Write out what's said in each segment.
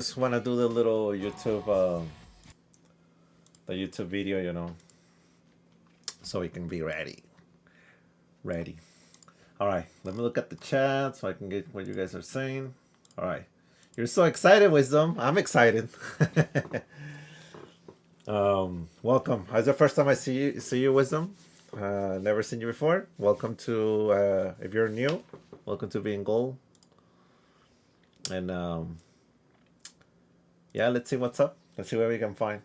Just want to do the little YouTube, the YouTube video, so we can be ready. Ready. All right. Let me look at the chat so I can get what you guys are saying. All right. You're so excited, Wisdom. I'm excited. Welcome. It's the first time I see you, Wisdom. Never seen you before. Welcome to if you're new, welcome to Being Gold. And yeah, let's see what's up. Let's see what we can find.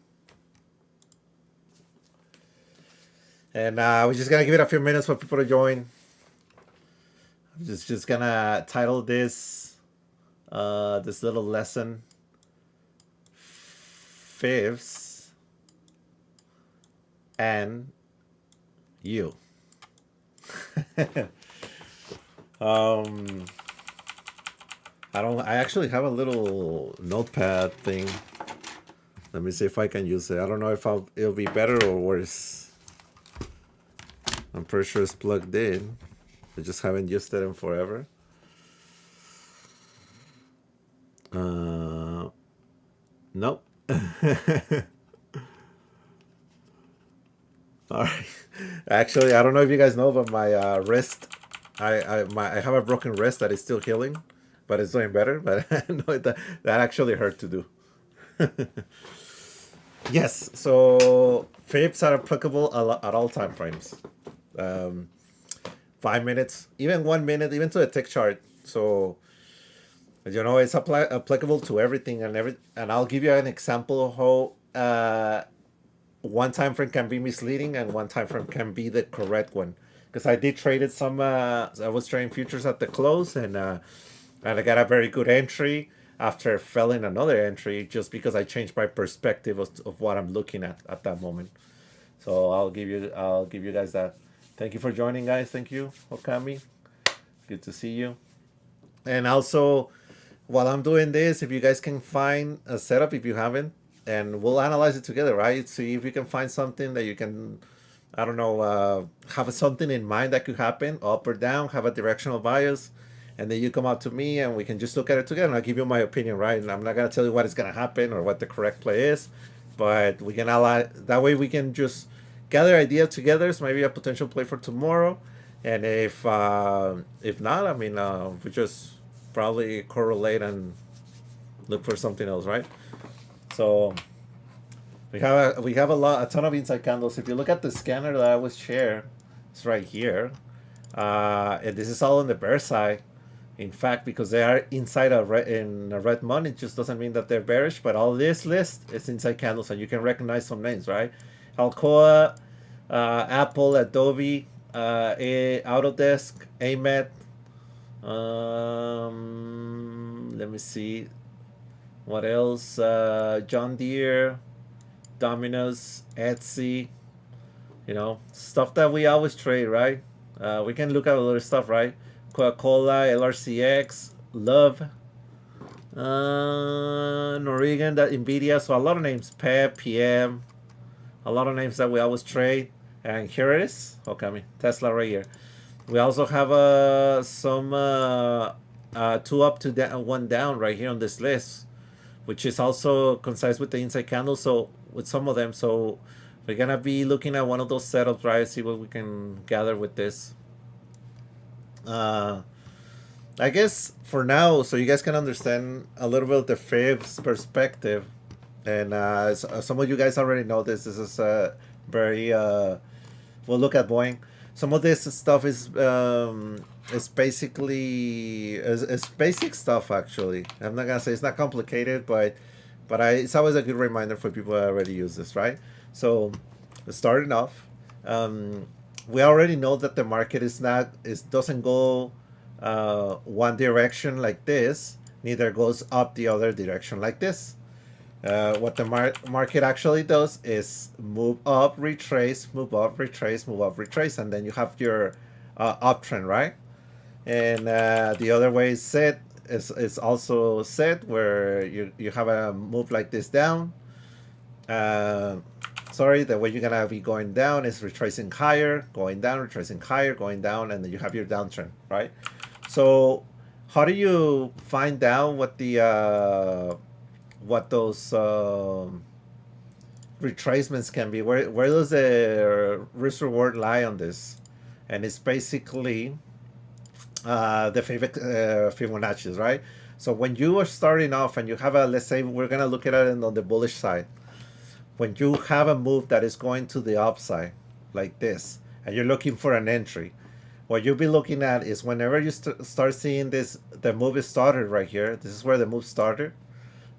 And we're just gonna give it a few minutes for people to join. I'm just gonna title this little lesson fifths and you. um I actually have a little notepad thing. Let me see if I can use it. I don't know if it'll be better or worse. I'm pretty sure it's plugged in. I just haven't used it in forever. Nope. All right. Actually, I don't know if you guys know, but my wrist, I have a broken wrist that is still healing, but it's doing better. But no, that actually hurt to do. Yes. So fibs are applicable at all time frames. Um, 5 minutes, even 1 minute, even to a tick chart. So it's applicable to everything and I'll give you an example of how one time frame can be misleading and one time frame can be the correct one. Because I did traded some. I was trading futures at the close and I got a very good entry after failing another entry just because I changed my perspective of what I'm looking at that moment. So I'll give you guys that. Thank you for joining, guys. Thank you, Okami. Good to see you. And also, while I'm doing this, if you guys can find a setup, if you haven't, and we'll analyze it together, right? See if you can find something that you can, I don't know, have something in mind that could happen, up or down, have a directional bias, and then you come out to me and we can just look at it together and I'll give you my opinion, right? And I'm not going to tell you what is going to happen or what the correct play is, but we can ally, that way we can just gather ideas together. So maybe a potential play for tomorrow. And if not, I mean, we just probably correlate and look for something else, right? So we have a ton of inside candles. If you look at the scanner that I was share, it's right here. And this is all on the bear side. In fact, because they are inside in a red month, it just doesn't mean that they're bearish. But all this list is inside candles, and you can recognize some names, right? Alcoa, Apple, Adobe, Autodesk, AMET. Let me see. What else? John Deere, Domino's, Etsy. Stuff that we always trade, right? We can look at other stuff, right? Coca-Cola, LRCX, Love, Norigan, that Nvidia. So a lot of names. PEP, PM, a lot of names that we always trade. And here it is. Okay, I mean, Tesla right here. We also have some two up, two down, one down right here on this list, which is also concise with the inside candle. So with some of them, so we're gonna be looking at one of those setups, right? See what we can gather with this. Uh, I guess for now, so you guys can understand a little bit of the Fibs perspective, and some of you guys already know this. This is very. We'll look at Boeing. Some of this stuff is basically is basic stuff. Actually, I'm not gonna say it's not complicated, it's always a good reminder for people that already use this, right? So, starting off, we already know that the market doesn't go one direction like this, neither goes up the other direction like this. What the market actually does is move up, retrace, move up, retrace, move up, retrace, and then you have your uptrend, right? And the other way is set is also set where you have a move like this down. Uh, Sorry, the way you're gonna be going down is retracing higher, going down, retracing higher, going down, and then you have your downtrend, right? So how do you find out what the what those retracements can be. Where does the risk reward lie on this? And it's basically the favorite Fibonacci's, right? So when you are starting off and you have a, let's say we're gonna look at it on the bullish side, when you have a move that is going to the upside like this, and you're looking for an entry, what you'll be looking at is whenever you start seeing this, the move is started right here. This is where the move started,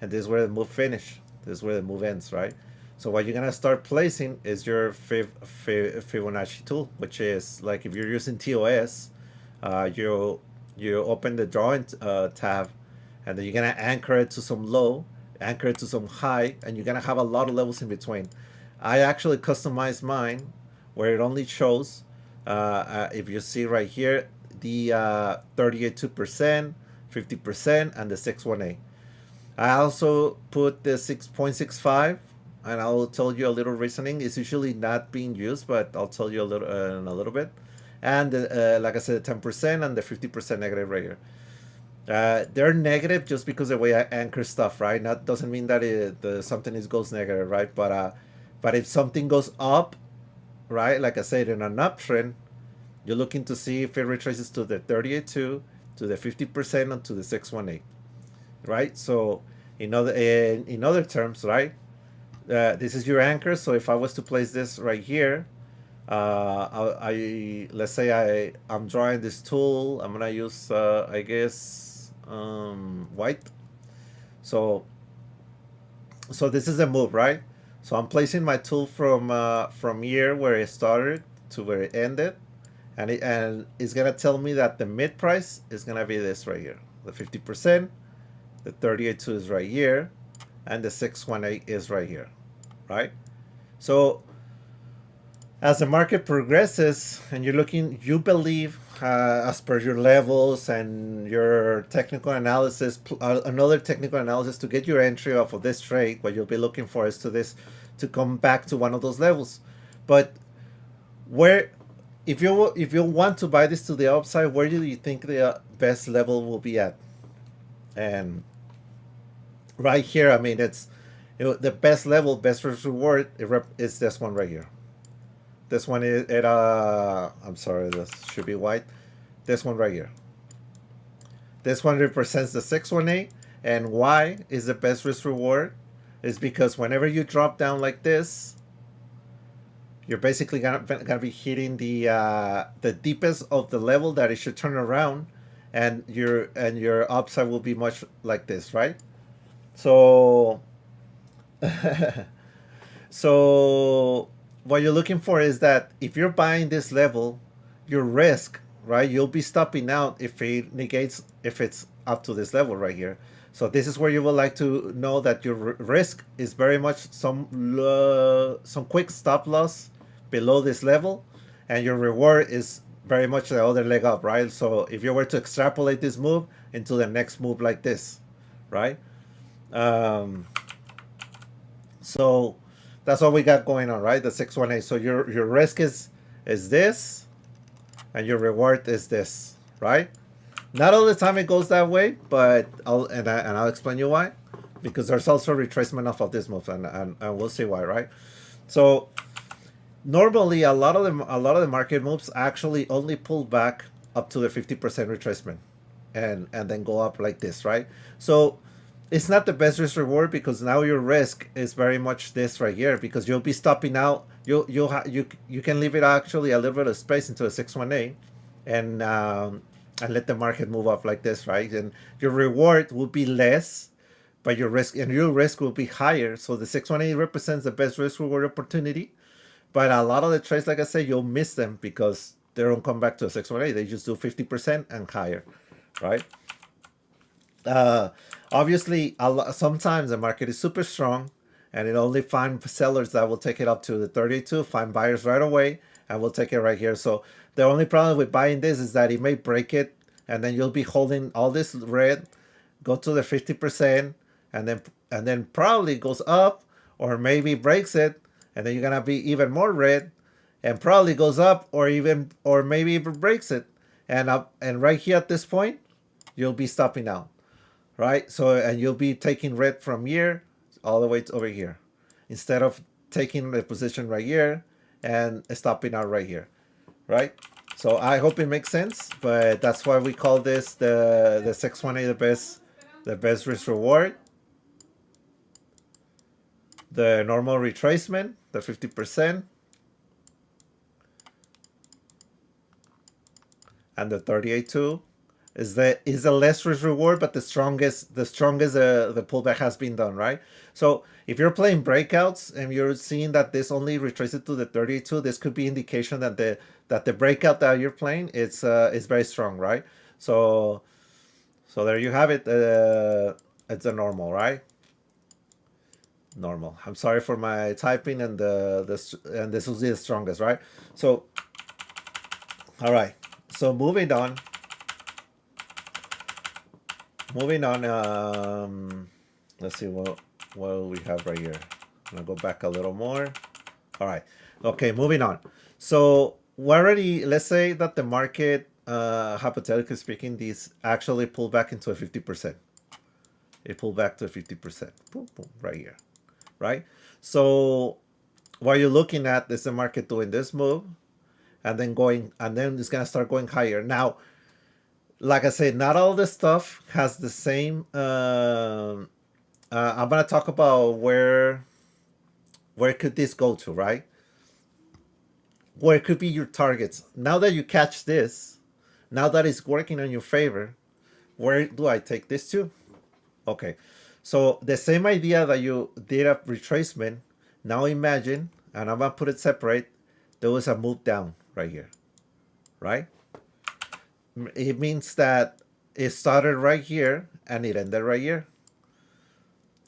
and this is where the move finished. This is where the move ends, right? So what you're gonna start placing is your Fibonacci tool, which is like if you're using TOS, you open the drawing tab, and then you're gonna anchor it to some low, anchor it to some high, and you're gonna have a lot of levels in between. I actually customized mine where it only shows, if you see right here, the 38.2%, 50%, and the 618. I also put the 6.65, and I'll tell you a little reasoning. It's usually not being used, but I'll tell you a little in a little bit. And like I said, 10% and the 50% negative right here. They're negative just because of the way I anchor stuff, right? That doesn't mean that something goes negative, right? But if something goes up, right, like I said, in an uptrend, you're looking to see if it retraces to the 38.2, to the 50%, and to the 618, right? So in other terms, right, this is your anchor. So if I was to place this right here, let's say I'm drawing this tool. I'm gonna use I guess white. So this is the move, right? So I'm placing my tool from here where it started to where it ended, and it's gonna tell me that the mid price is gonna be this right here, the 50%, the 38.2 is right here, and the 618 is right here, right? So as the market progresses and you believe, as per your levels and your technical analysis, another technical analysis to get your entry off of this trade, what you'll be looking for is to come back to one of those levels. But where, if you want to buy this to the upside, where do you think the best level will be at? And right here, I mean, it's the best level, best risk reward is this one right here. This one is I'm sorry, this should be white. This one right here. This one represents the 618, and why is the best risk reward is because whenever you drop down like this, you're basically gonna be hitting the deepest of the level that it should turn around, and your upside will be much like this, right? So so what you're looking for is that if you're buying this level, your risk, right, you'll be stopping out if it's up to this level right here. So this is where you would like to know that your risk is very much some quick stop loss below this level, and your reward is very much the other leg up, right? So if you were to extrapolate this move into the next move like this, right? So that's what we got going on, right? The 618. So your risk is this, and your reward is this, right? Not all the time it goes that way, but I'll explain you why. Because there's also retracement off of this move, and we'll see why, right? So normally a lot of the market moves actually only pull back up to the 50% retracement, and then go up like this, right? So it's not the best risk reward because now your risk is very much this right here, because you'll be stopping out. You can leave it actually a little bit of space into a 618, and let the market move up like this, right? And your reward will be less, but your risk will be higher. So the 618 represents the best risk reward opportunity. But a lot of the trades, like I said, you'll miss them because they don't come back to a 618. They just do 50% and higher, right? Obviously, sometimes the market is super strong, and it only finds sellers that will take it up to the 32, find buyers right away, and we'll take it right here. So the only problem with buying this is that it may break it, and then you'll be holding all this red, go to the 50%, and then probably goes up, or maybe breaks it, and then you're gonna be even more red, and probably goes up, or maybe even breaks it, and right here at this point, you'll be stopping out. right? So, and you'll be taking red from here all the way to over here, instead of taking the position right here and stopping out right here, right? So I hope it makes sense, but that's why we call this the 618 the best risk reward, the normal retracement, the 50%, and the 38.2 is the less risk reward, but the strongest the pullback has been done, right? So if you're playing breakouts and you're seeing that this only retraces to the 32, this could be indication that the breakout that you're playing is very strong, right? So there you have it. It's a normal, right? Normal. I'm sorry for my typing, and and this was the strongest, right? So all right. So moving on. Moving on. Let's see what we have right here. I'm gonna go back a little more. All right. Okay. Moving on. So we already, let's say that the market, hypothetically speaking, these actually pull back into a 50%. It pulled back to 50%. Boom, boom, right here, right? So what you're looking at is the market doing this move, and then it's gonna start going higher. Now, like I said, not all this stuff has the same. I'm gonna talk about where could this go to, right? Where could be your targets? Now that you catch this, now that it's working in your favor, where do I take this to? Okay, so the same idea that you did a retracement. Now imagine, and I'm gonna put it separate. There was a move down right here, right? It means that it started right here and it ended right here.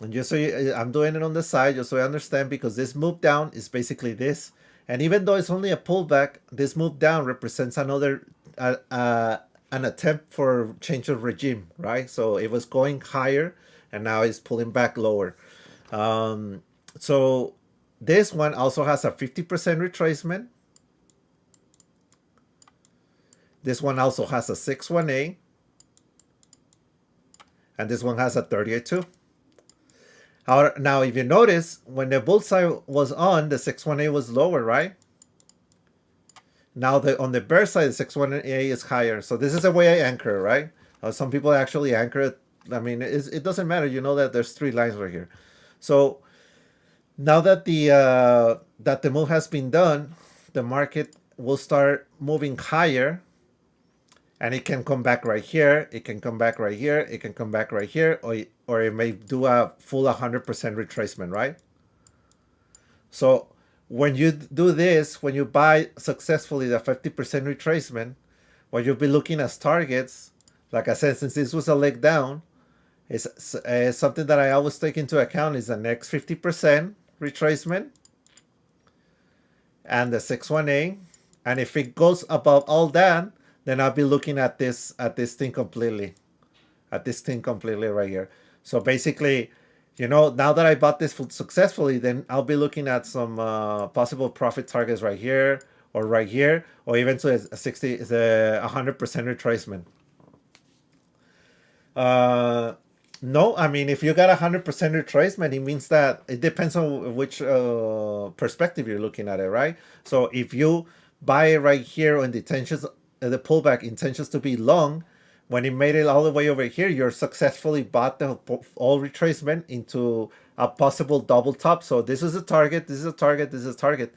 And just so I'm doing it on the side just so I understand, because this move down is basically this. And even though it's only a pullback, this move down represents another an attempt for change of regime, right? So it was going higher and now it's pulling back lower. So this one also has a 50% retracement. This one also has a 618, and this one has a 38.2. Now, if you notice, when the bullseye was on, the 618 was lower, right? Now, on the bear side, the 618 is higher. So this is the way I anchor, right? Some people actually anchor it. I mean, it doesn't matter. You know that there's three lines right here. So now that the move has been done, the market will start moving higher, and it can come back right here. It can come back right here. It can come back right here, or it may do a full 100% retracement, right? So when you do this, when you buy successfully the 50% retracement, what you'll be looking as targets, like I said, since this was a leg down, is something that I always take into account is the next 50% retracement and the 618. And if it goes above all that, then I'll be looking at this thing completely, right here. So basically, now that I bought this successfully, then I'll be looking at some possible profit targets right here, or even to a 100% retracement. No, I mean, if you got 100% retracement, it means that it depends on which perspective you're looking at it, right? So if you buy it right here on the intentions, the pullback intentions to be long, when it made it all the way over here, you're successfully bought the all retracement into a possible double top. So this is a target, this is a target, this is a target.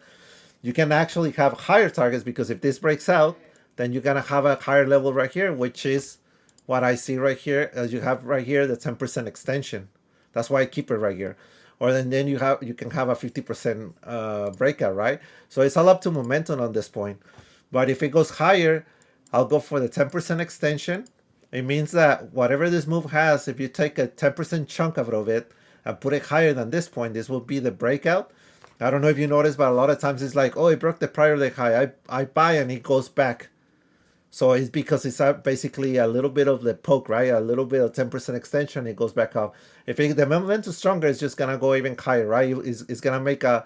You can actually have higher targets, because if this breaks out, then you're gonna have a higher level right here, which is what I see right here. As you have right here, the 10% extension. That's why I keep it right here. Or then you can have a 50% breakout, right? So it's all up to momentum on this point. But if it goes higher, I'll go for the 10% extension. It means that whatever this move has, if you take a 10% chunk out of it and put it higher than this point, this will be the breakout. I don't know if you noticed, but a lot of times it's like, oh, it broke the prior leg high. I buy and it goes back. So it's because it's basically a little bit of the poke, right? A little bit of 10% extension, it goes back up. If the momentum is stronger, it's just gonna go even higher, right? It's gonna make a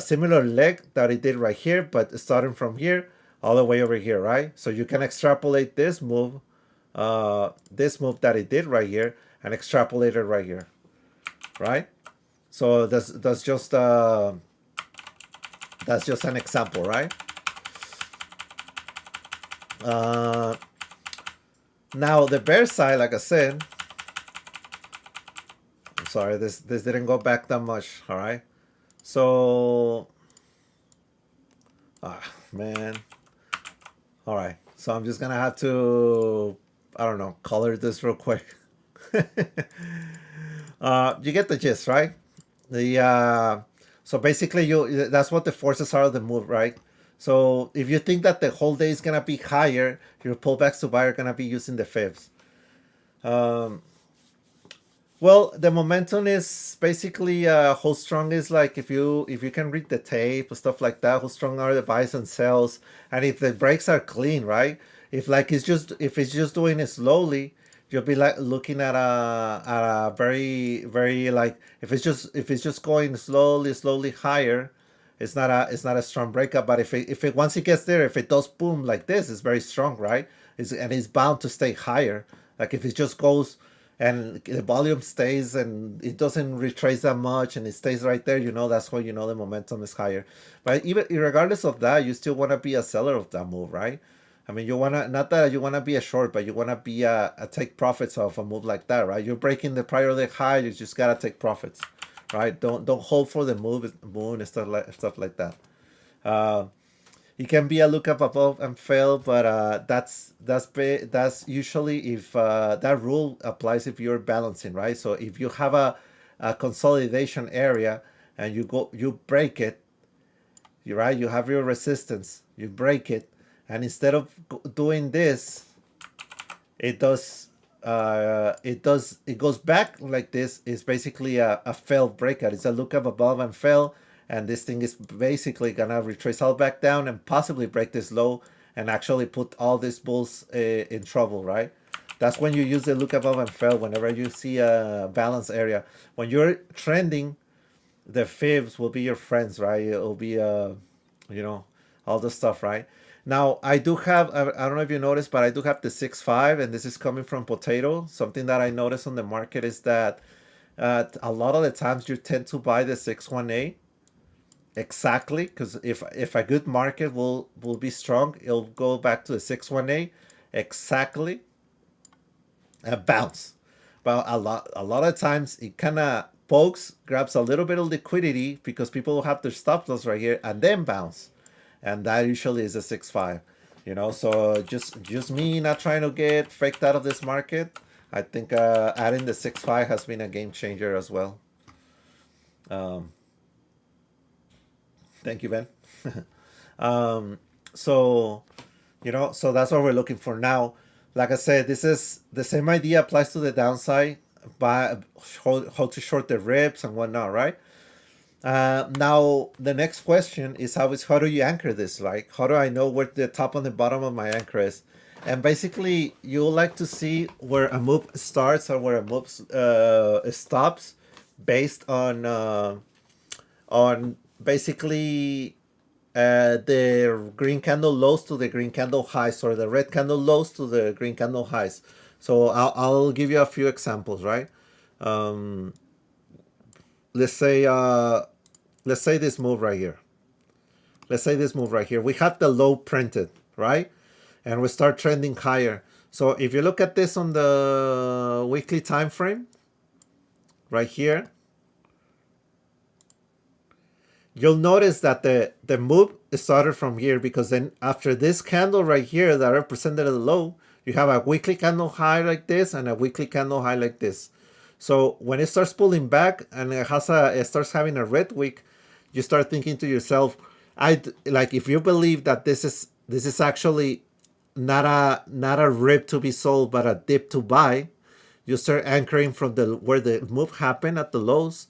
similar leg that it did right here, but starting from here all the way over here, right? So you can extrapolate this move this move that it did right here and extrapolated right here, right? So that's just an example, right? Uh, Now the bear side, like I said, I'm sorry, this didn't go back that much. All right, so man, all right. So I'm just gonna have to, I don't know, color this real quick. You get the gist, right? The so basically you that's what the forces are of the move, right? So if you think that the whole day is gonna be higher, your pullbacks to buy are gonna be using the fibs. Um, Well, the momentum is basically how strong is like if you can read the tape or stuff like that, how strong are the buys and sells, and if the breaks are clean, right? If it's just doing it slowly, you'll be like looking at a very like if it's just going slowly higher, it's not a strong breakup. But if it once it gets there, if it does boom like this, it's very strong, right? And it's bound to stay higher. Like if it just goes and the volume stays and it doesn't retrace that much and it stays right there, that's when the momentum is higher. But even regardless of that, you still want to be a seller of that move, right? I mean, you want to, not that you want to be a short, but you want to be a take profits off a move like that, right? You're breaking the prior leg high, you just got to take profits, right? Don't hold for the moon and stuff like that. uh it can be a lookup above and fail, but that's usually if that rule applies if you're balancing, right? So if you have a consolidation area and you break it, you right, you have your resistance, you break it, and instead of doing this, it does it goes back like this. It's basically a failed breakout. It's a lookup above and fail, and this thing is basically gonna retrace all back down and possibly break this low and actually put all these bulls in trouble, right? That's when you use the look above and fail whenever you see a balance area. When you're trending, the fibs will be your friends, right? It'll be you know, all the stuff, right? Now I do have I don't know if you noticed, but I do have the 6.5, and this is coming from Potato. Something that I noticed on the market is that a lot of the times you tend to buy the 6.1a exactly because if a good market will be strong, it'll go back to the 6.1a exactly and bounce. But a lot of times it kind of pokes, grabs a little bit of liquidity because people have their stop loss right here and then bounce, and that usually is a 6.5. So just me not trying to get faked out of this market. I think adding the 6.5 has been a game changer as well. Um, Thank you, Ben. So so that's what we're looking for now. Like I said, this is the same idea applies to the downside, by how to short the rips and whatnot, right? Now the next question is how do you anchor this? Like, how do I know where the top and the bottom of my anchor is? And basically, you like to see where a move starts or where a move stops, based on basically the green candle lows to the green candle highs, or the red candle lows to the green candle highs. So I'll give you a few examples, right? Um, let's say let's say this move right here. Let's say this move right here. We have the low printed, right? And we start trending higher. So if you look at this on the weekly time frame, right here, you'll notice that the move started from here, because then after this candle right here that represented a low, you have a weekly candle high like this and a weekly candle high like this. So when it starts pulling back and it starts having a red wick, you start thinking to yourself, like, if you believe that this is actually not a rip to be sold but a dip to buy, you start anchoring from the where the move happened at the lows,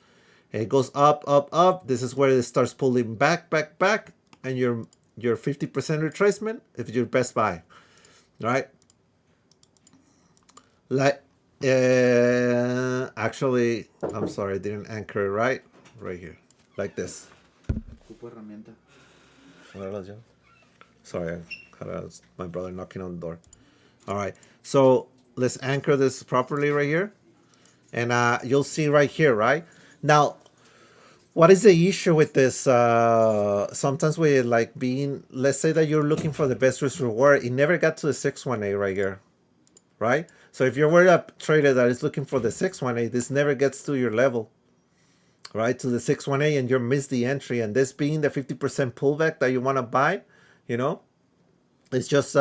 and it goes up, up, up. This is where it starts pulling back, back, back, and your 50% retracement is your best buy, right? Like, actually, I'm sorry, I didn't anchor it right here, like this. Ocupo herramienta. Sorry, I had my brother knocking on the door. All right, so let's anchor this properly right here, and you'll see right here, right? Now, what is the issue with this? Sometimes with like being, let's say that you're looking for the best risk reward, it never got to the 618 right here, right? So if you're a trader that is looking for the 618, this never gets to your level, right? To the 618, and you miss the entry. And this being the 50% pullback that you want to buy, you know, it's just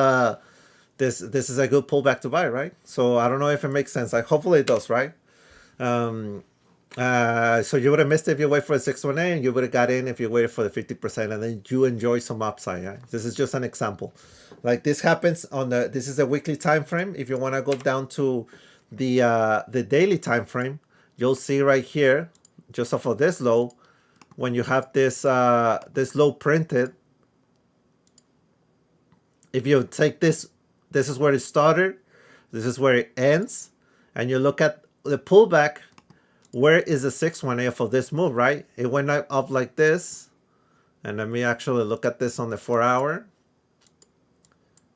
this is a good pullback to buy, right? So I don't know if it makes sense. Like hopefully it does, right? So you would have missed it if you wait for the 618, and you would have got in if you waited for the 50%, and then you enjoy some upside. Yeah? This is just an example. Like this happens on this is a weekly time frame. If you want to go down to the daily time frame, you'll see right here, just off of this low, when you have this this low printed. If you take this is where it started, this is where it ends, and you look at the pullback. Where is the 618 of this move, right? It went up like this. And let me actually look at this on the 4-hour.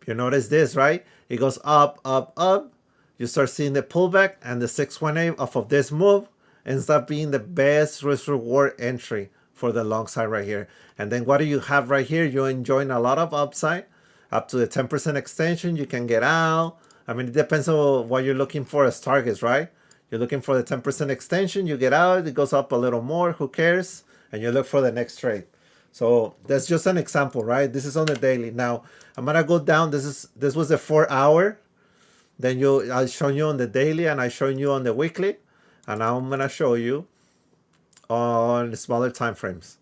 You notice this, right? It goes up, up, up. You start seeing the pullback, and the 618 off of this move ends up being the best risk reward entry for the long side right here. And then what do you have right here? You're enjoying a lot of upside, up to the 10% extension. You can get out. I mean, it depends on what you're looking for as targets, right? You're looking for the 10% extension, you get out, it goes up a little more, who cares? And you look for the next trade. So that's just an example, right? This is on the daily. Now I'm gonna go down. This was the 4-hour. Then I show you on the daily, and I show you on the weekly, and now I'm gonna show you on smaller time frames.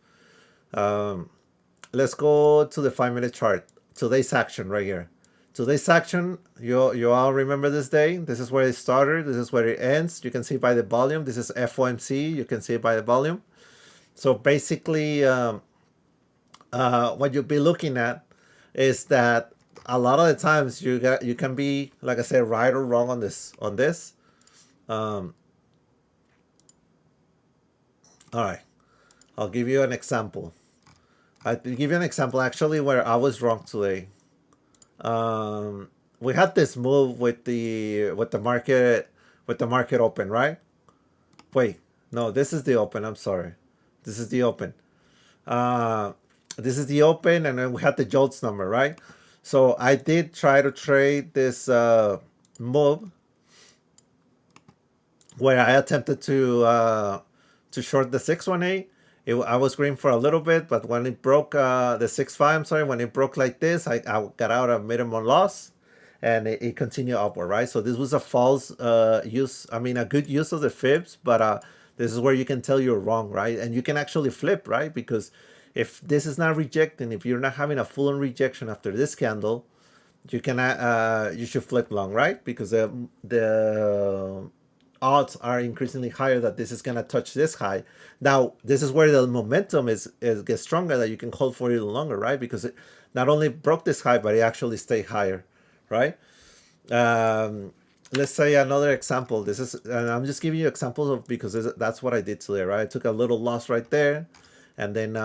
Let's go to the 5-minute chart. Today's action right here. Today's action, you all remember this day. This is where it started. This is where it ends. You can see by the volume. This is FOMC. You can see it by the volume. So basically, what you'll be looking at is that a lot of the times you can be, like I said, right or wrong on this. All right, I'll give you an example. I'll give you an example actually where I was wrong today. We had this move with the market open, right? Wait, no, this is the open. I'm sorry, this is the open. This is the open, and then we had the JOLTS number, right? So I did try to trade this move where I attempted to short the 618. I was green for a little bit, but when it broke the 6.5, I'm sorry, when it broke like this, I got out of minimum loss, and it continued upward, right? So this was a false use, I mean, a good use of the fibs, but this is where you can tell you're wrong, right? And you can actually flip, right? Because if this is not rejecting, if you're not having a full-on rejection after this candle, you can you should flip long, right? Because the odds are increasingly higher that this is going to touch this high. Now, this is where the momentum gets stronger, that you can hold for a little longer, right? Because it not only broke this high, but it actually stayed higher, right? Let's say another example. This is, and I'm just giving you examples of, because that's what I did today, right? I took a little loss right there, and then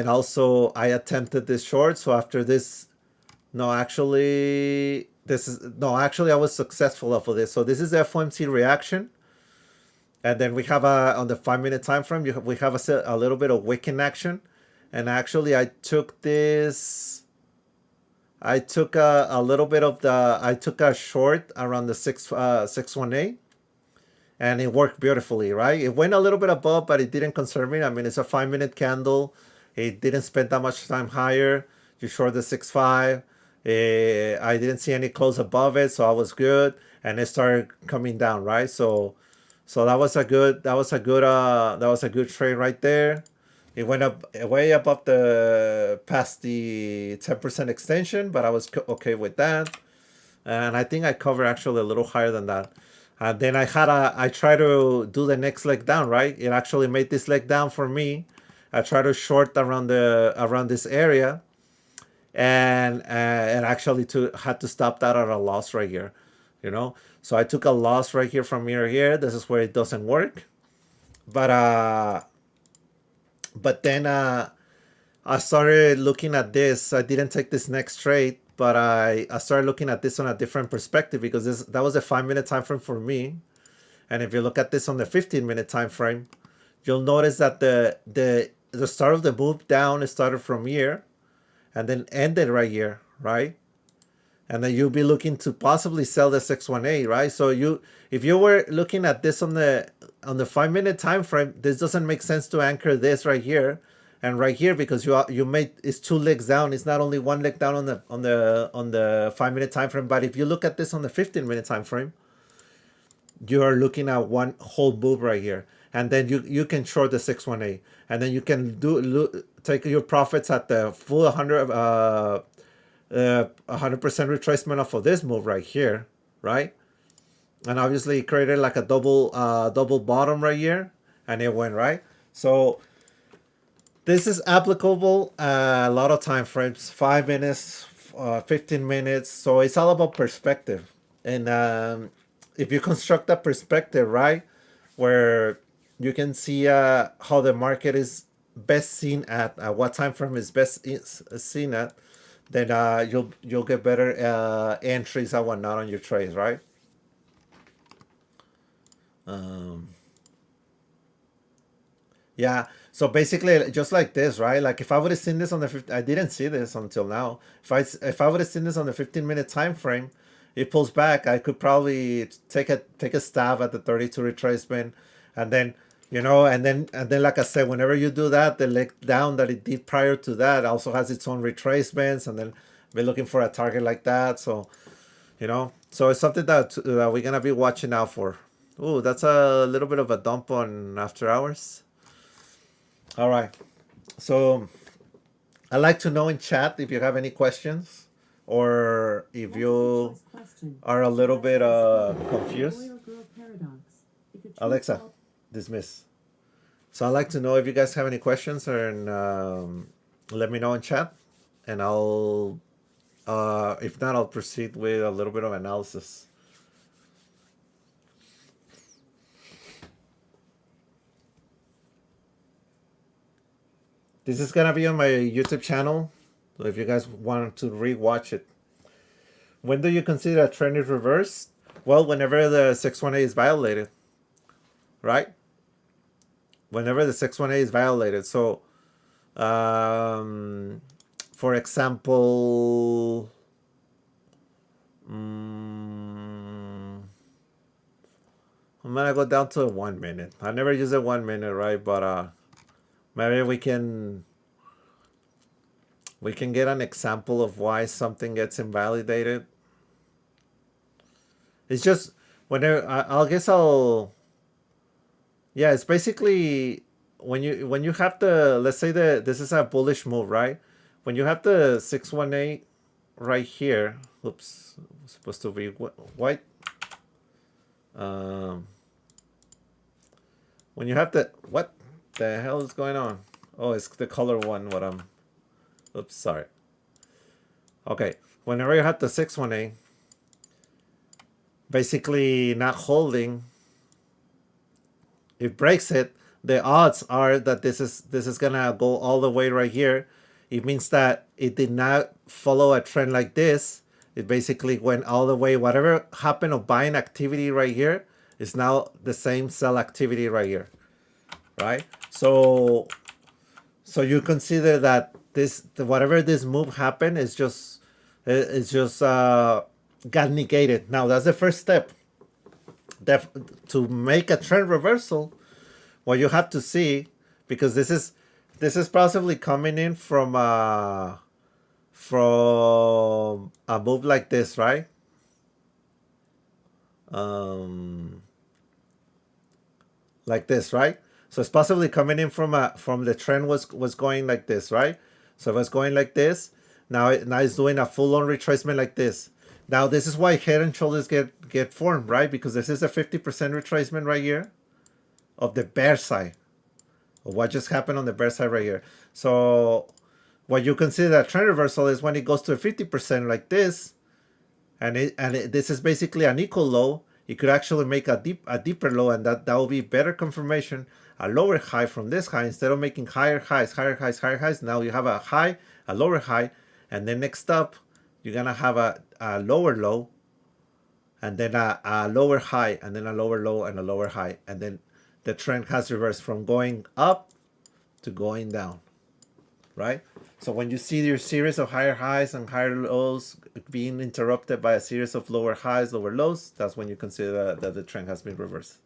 also I attempted this short. So after this, actually I was successful off of this. So this is the FOMC reaction, and then we have on the 5-minute time frame, we have a little bit of wicking action, and actually I took this. I took a little bit of I took a short around the 618, and it worked beautifully, right? It went a little bit above, but it didn't concern me. I mean, it's a 5-minute candle. It didn't spend that much time higher. You short the 6.5. I didn't see any close above it, so I was good, and it started coming down, right? So that was a good trade right there. It went up way above past the 10% extension, but I was okay with that, and I think I covered actually a little higher than that. And then I tried to do the next leg down, right? It actually made this leg down for me. I tried to short around this area, and actually had to stop that at a loss right here, you know. So I took a loss right here from here. This is where it doesn't work, but then I started looking at this. I didn't take this next trade but I started looking at this on a different perspective because that was a 5 minute time frame for me. And if you look at this on the 15 minute time frame, you'll notice that the start of the move down started from here and then ended right here, right? And then you'll be looking to possibly sell the 618, right? So if you were looking at this on the 5 minute time frame, this doesn't make sense to anchor this right here and right here because you made it's 2 legs down. It's not only 1 leg down on the 5 minute time frame, but if you look at this on the 15 minute time frame, you are looking at one whole move right here, and then you can short the 618, and then you can take your profits at the full 100% retracement off of this move right here, right? And obviously it created like a double bottom right here, and it went right. So this is applicable a lot of time frames, 5 minutes, 15 minutes. So it's all about perspective. And if you construct a perspective, right, where you can see how the market is best seen at what time frame is best seen at, then you'll get better entries and whatnot on your trades, right? Yeah. So basically, just like this, right? Like if I would have seen this on the I didn't see this until now. If I would have seen this on the 15 minute time frame, it pulls back. I could probably take a stab at the 32 retracement, and then and then like I said, whenever you do that, the leg down that it did prior to that also has its own retracements, and then we're looking for a target like that. So so it's something that we're gonna be watching out for. Ooh, that's a little bit of a dump on after hours. All right. So I'd like to know in chat if you have any questions or if you are a little bit confused. Alexa, dismiss. So I'd like to know if you guys have any questions, and let me know in chat, and I'll if not, I'll proceed with a little bit of analysis. This is gonna be on my YouTube channel, so if you guys want to re-watch it. When do you consider a trend is reversed? Well, whenever the 618 is violated, right? Whenever the 618 is violated. So, for example, I'm gonna go down to 1 minute. I never use a 1 minute, right? But maybe we can get an example of why something gets invalidated. It's just whenever yeah, it's basically when you have the, let's say this is a bullish move, right? When you have the 618 right here, oops, it's supposed to be white. When you have what the hell is going on? Oh, it's the color one. Oops, sorry. Okay, whenever you have the 618, basically not holding, it breaks it. The odds are that this is gonna go all the way right here. It means that it did not follow a trend like this. It basically went all the way. Whatever happened of buying activity right here is now the same sell activity right here, right? So you consider that whatever this move happened is just got negated. Now that's the first step. To make a trend reversal, what you have to see, because this is possibly coming in from a move like this, right? Like this, right? So it's possibly coming in from the trend was going like this, right? So if it's going like this, now it's doing a full-on retracement like this. Now this is why head and shoulders get formed, right? Because this is a 50% retracement right here of the bear side, of what just happened on the bear side right here. So what you consider a trend reversal is when it goes to a 50% like this, and this is basically an equal low. You could actually make a deeper low, and that will be better confirmation, a lower high from this high. Instead of making higher highs, now you have a high, a lower high, and then next up you're gonna have a lower low, and then a lower high, and then a lower low and a lower high, and then the trend has reversed from going up to going down, right? So when you see your series of higher highs and higher lows being interrupted by a series of lower highs, lower lows, that's when you consider that the trend has been reversed.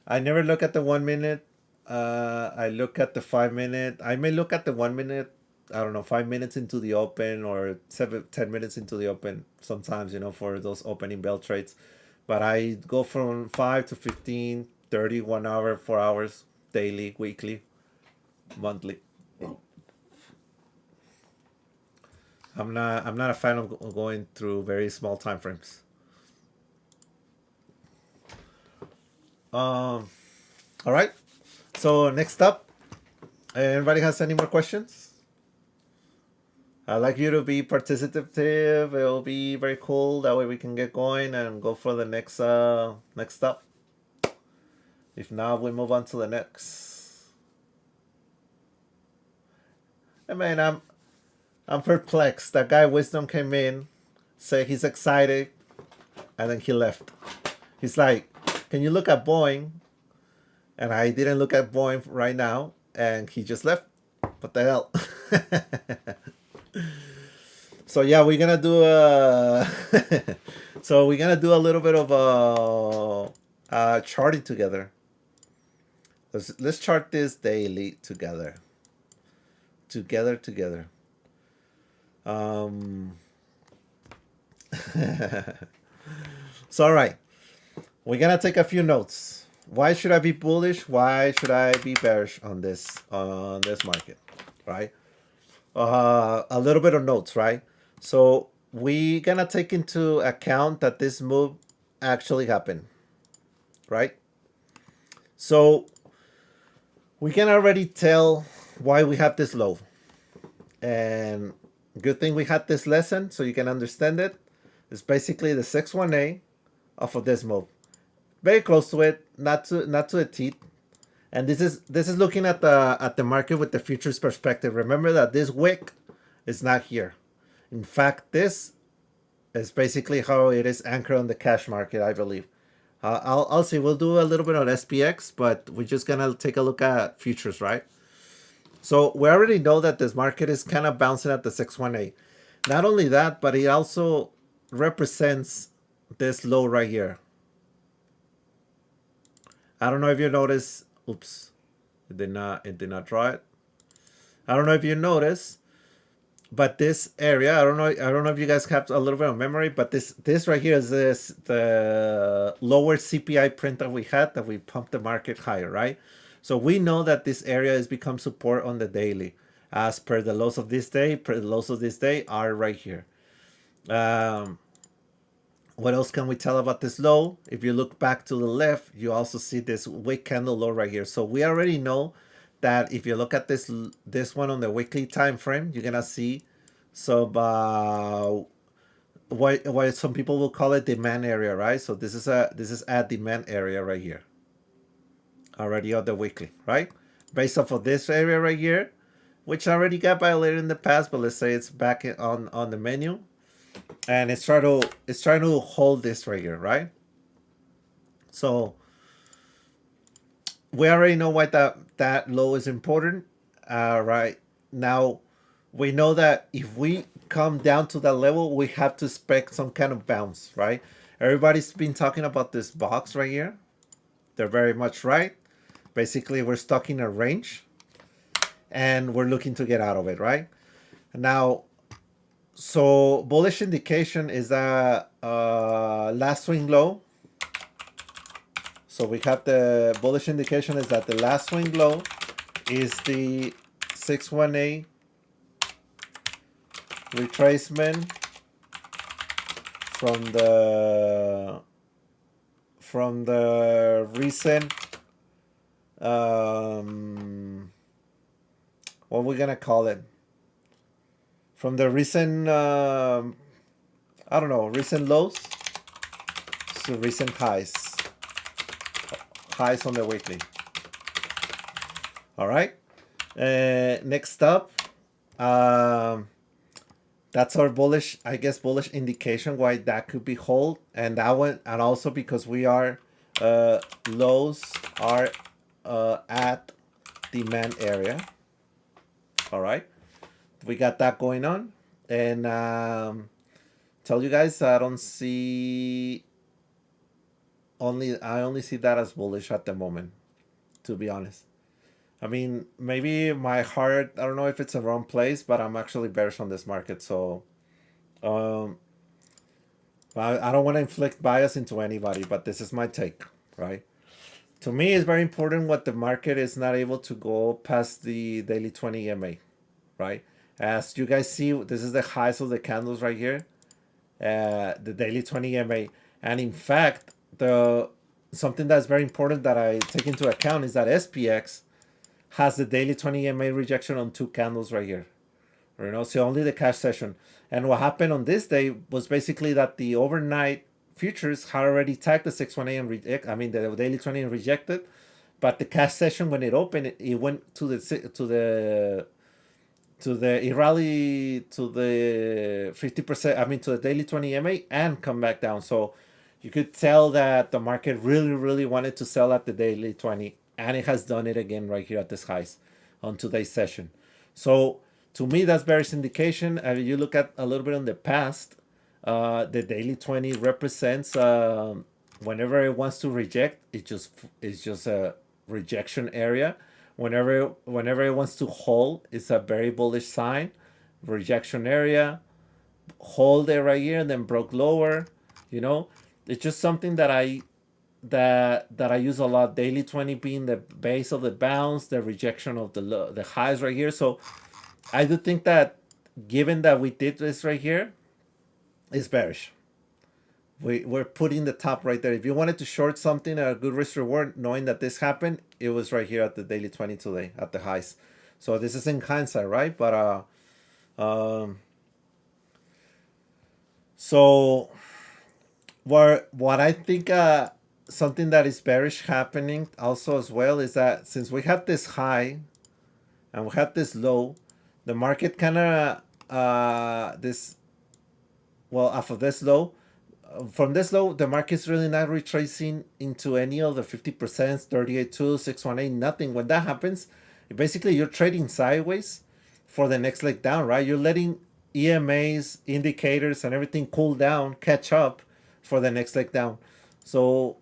I never look at the 1 minute. I look at the 5 minute. I may look at the 1 minute, I don't know, 5 minutes into the open, or 10 minutes into the open sometimes, for those opening bell trades. But I go from 5 to 15, 30, 1 hour, 4 hours, daily, weekly, monthly. I'm not a fan of going through very small time frames. All right. So next up, anybody has any more questions? I'd like you to be participative. It'll be very cool. That way we can get going and go for the next step. If not, we move on to the next. Hey man, I'm perplexed. That guy Wisdom came in, said he's excited, and then he left. He's like, can you look at Boeing? And I didn't look at Boeing right now, and he just left. What the hell? So yeah, we're gonna do a little bit of charting together. Let's chart this daily together. Together. So all right, we're gonna take a few notes. Why should I be bullish? Why should I be bearish on this market? Right? A little bit of notes, right? So we gonna take into account that this move actually happened, right? So we can already tell why we have this low, and good thing we had this lesson so you can understand it. It's basically the 618 off of this move, very close to it, not to a T. And this is looking at the market with the futures perspective. Remember that this wick is not here. In fact, this is basically how it is anchored on the cash market, I believe. I'll see. We'll do a little bit on SPX, but we're just gonna take a look at futures, right? So we already know that this market is kind of bouncing at the 618. Not only that, but it also represents this low right here. I don't know if you notice. Oops, it did not draw it. I don't know if you notice, but this area, I don't know if you guys have a little bit of memory, but this right here is the lower CPI print that we had, that we pumped the market higher, right? So we know that this area has become support on the daily, as per the lows of this day. The lows of this day are right here. What else can we tell about this low? If you look back to the left, you also see this wick candle low right here. So we already know that if you look at this one on the weekly time frame, you're gonna see some why some people will call it demand area, right? So this is a demand area right here, already on the weekly, right? Based off of this area right here, which already got violated in the past, but let's say it's back on the menu. And it's trying to hold this right here, right? So we already know why that low is important. Right now, we know that if we come down to that level, we have to expect some kind of bounce, right? Everybody's been talking about this box right here. They're very much right. Basically, we're stuck in a range, and we're looking to get out of it, right? Now, so bullish indication is that last swing low. So we have the bullish indication is that the last swing low is the 618 retracement from the recent what we're gonna call it, from the recent I don't know, recent lows to recent highs on the weekly. All right. Next up, that's our bullish, I guess, bullish indication why that could be hold, and that one, and also because we are lows are at demand area. All right, we got that going on, and tell you guys, I only see that as bullish at the moment, to be honest. I mean, maybe my heart, I don't know if it's a wrong place, but I'm actually bearish on this market. So um, I don't want to inflict bias into anybody, but this is my take, right? To me, it's very important what the market is not able to go past the daily 20 EMA, right? As you guys see, this is the highs of the candles right here, the daily 20 EMA. And in fact, the something that's very important that I take into account is that SPX has the daily 20 EMA rejection on two candles right here. So only the cash session. And what happened on this day was basically that the overnight futures had already tagged the 618 and the daily 20 and rejected, but the cash session when it opened, it went to the it rallied to the 50%. I mean to the daily 20 EMA and come back down. So you could tell that the market really, really wanted to sell at the daily 20, and it has done it again right here at this highs on today's session. So to me, that's bearish indication. You look at a little bit on the past, the daily 20 represents whenever it wants to reject, it's just a rejection area. Whenever it wants to hold, it's a very bullish sign. Rejection area, hold it right here, and then broke lower. You know, it's just something that I use a lot. Daily 20 being the base of the bounce, the rejection of the highs right here. So I do think that given that we did this right here, it's bearish. We're putting the top right there. If you wanted to short something at a good risk reward, knowing that this happened, it was right here at the daily 20 today at the highs. So this is in hindsight, right? But so what I think something that is bearish happening also as well is that since we have this high and we have this low, the market kind of off of this low, from this low, the market's really not retracing into any of the 50%, 38.2, 618, nothing. When that happens, basically you're trading sideways for the next leg down, right? You're letting EMAs, indicators, and everything cool down, catch up for the next leg down. So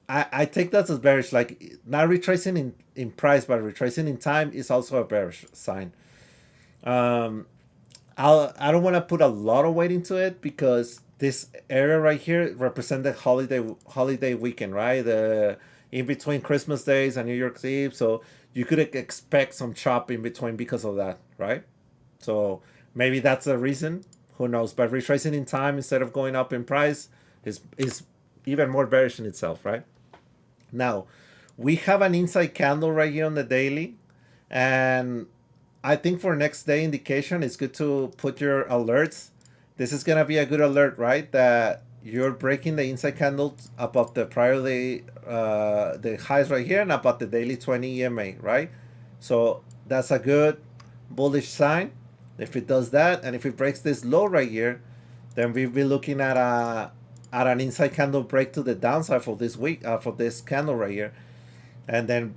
I take that as bearish, like not retracing in price, but retracing in time is also a bearish sign. I don't want to put a lot of weight into it because this area right here represents the holiday weekend, right? The in between Christmas days and New Year's Eve, so you could expect some chop in between because of that, right? So maybe that's the reason. Who knows? But retracing in time instead of going up in price is even more bearish in itself, right? Now, we have an inside candle right here on the daily, and I think for next day indication, it's good to put your alerts. This is gonna be a good alert, right? That you're breaking the inside candle above the prior day, the highs right here, and above the daily 20 EMA, right? So that's a good bullish sign. If it does that, and if it breaks this low right here, then we'll be looking at an inside candle break to the downside for this week, for this candle right here, and then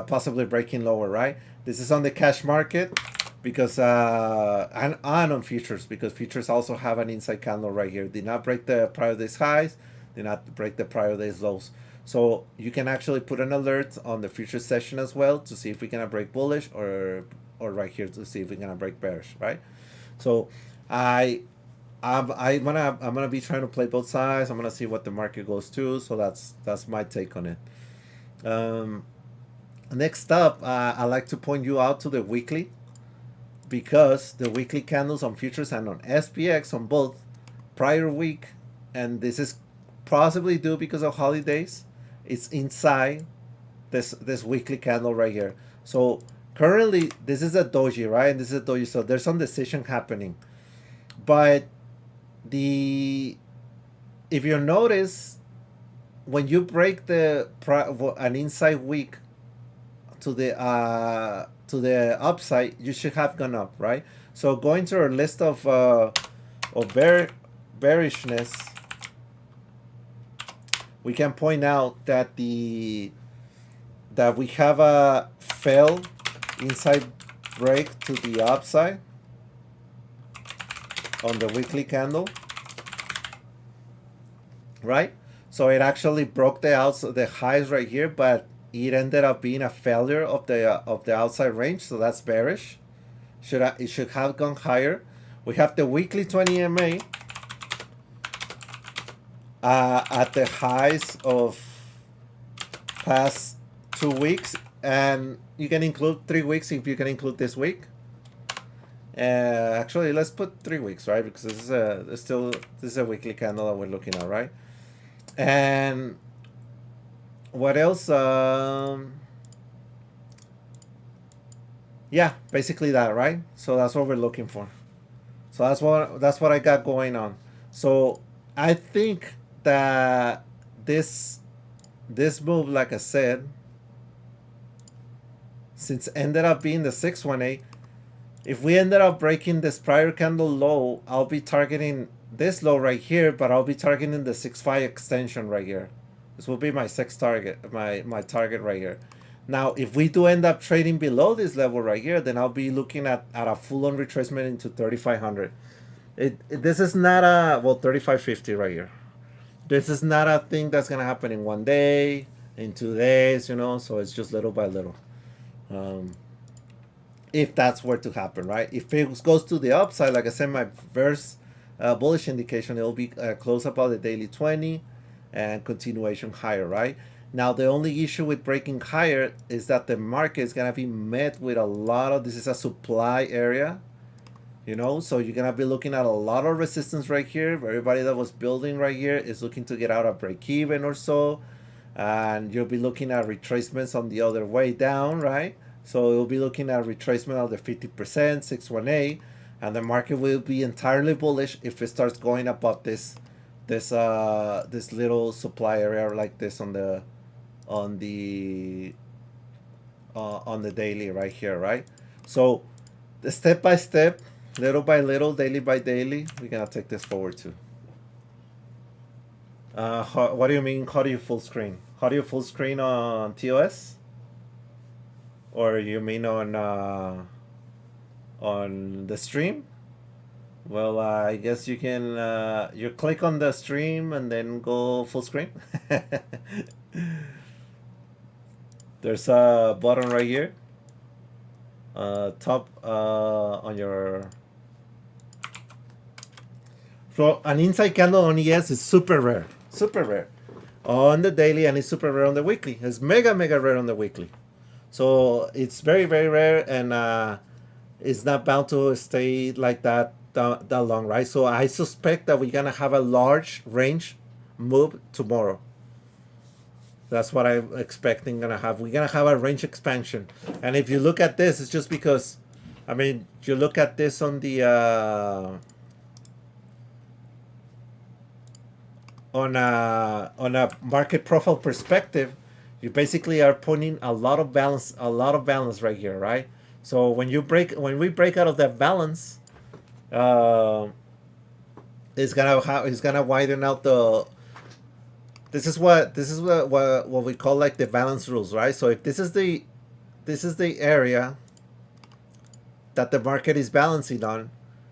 possibly breaking lower, right? This is on the cash market because and on futures, because futures also have an inside candle right here. Did not break the prior day's highs, did not break the prior day's lows. So you can actually put an alert on the future session as well to see if we're gonna break bullish or right here to see if we're gonna break bearish, right? So I'm gonna be trying to play both sides. I'm gonna see what the market goes to. So that's my take on it. Next up, I like to point you out to the weekly, because the weekly candles on futures and on SPX on both prior week, and this is possibly due because of holidays, it's inside this weekly candle right here. So currently this is a doji, right? And this is a doji, so there's some decision happening. But if you notice, when you break an inside week to the upside, you should have gone up, right? So going to our list of bearishness, we can point out that we have a fail inside break to the upside on the weekly candle, right? So it actually broke the highs right here, but it ended up being a failure of the outside range, so that's bearish. It should have gone higher. We have the weekly 20 MA at the highs of past 2 weeks, and you can include 3 weeks if you can include this week. Actually, let's put 3 weeks, right? Because this is a weekly candle that we're looking at, right? And what else? Yeah, basically that, right? So that's what we're looking for. So that's what I got going on. So I think that this move, like I said, since ended up being the 618, if we ended up breaking this prior candle low, I'll be targeting this low right here, but I'll be targeting the 6.5 extension right here. This will be my my target right here. Now, if we do end up trading below this level right here, then I'll be looking at a full-on retracement into 3,500. This is not a, well, 3,550 right here. This is not a thing that's gonna happen in 1 day, in 2 days, you know. So it's just little by little. If that's were to happen, right? If it goes to the upside, like I said, my first bullish indication, it will be close above the daily 20 and continuation higher, right? Now, the only issue with breaking higher is that the market is going to be met with a lot of, this is a supply area, you know, so you're going to be looking at a lot of resistance right here. Everybody that was building right here is looking to get out of break even or so. And you'll be looking at retracements on the other way down, right? So you'll be looking at retracement of the 50%, 618, and the market will be entirely bullish if it starts going above this little supply area like this on the daily right here, right? So the step by step, little by little, daily by daily, we're gonna take this forward too. What do you mean? How do you full screen? How do you full screen on TOS? Or you mean on the stream? Well, I guess you can you click on the stream and then go full screen. There's a button right here, top on your. So an inside candle on ES is super rare on the daily, and it's super rare on the weekly. It's mega rare on the weekly. So it's very rare, and it's not bound to stay like that long, right? So I suspect that we're gonna have a large range move tomorrow. That's what I'm expecting gonna have. We're gonna have a range expansion, and if you look at this, it's just because, I mean, you look at this on the on a market profile perspective, you basically are putting a lot of balance right here, right? So when we break out of that balance, it's gonna widen out the. This is what we call like the balance rules, right? So if this is the area that the market is balancing on,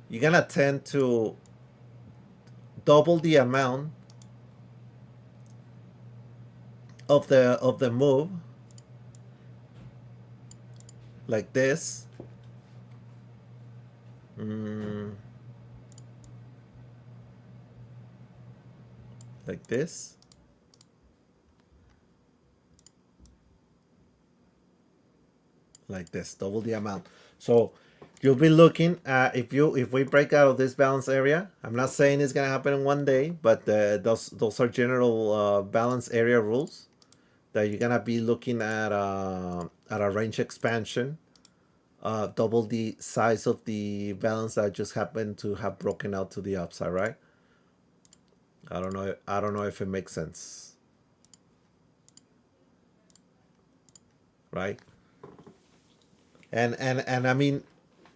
you're gonna tend to double the amount of the move like this. Like this. Like this, double the amount. So you'll be looking at, if we break out of this balance area, I'm not saying it's gonna happen in 1 day, but those are general balance area rules that you're gonna be looking at a range expansion, double the size of the balance that just happened to have broken out to the upside, right? I don't know if it makes sense, right? And I mean,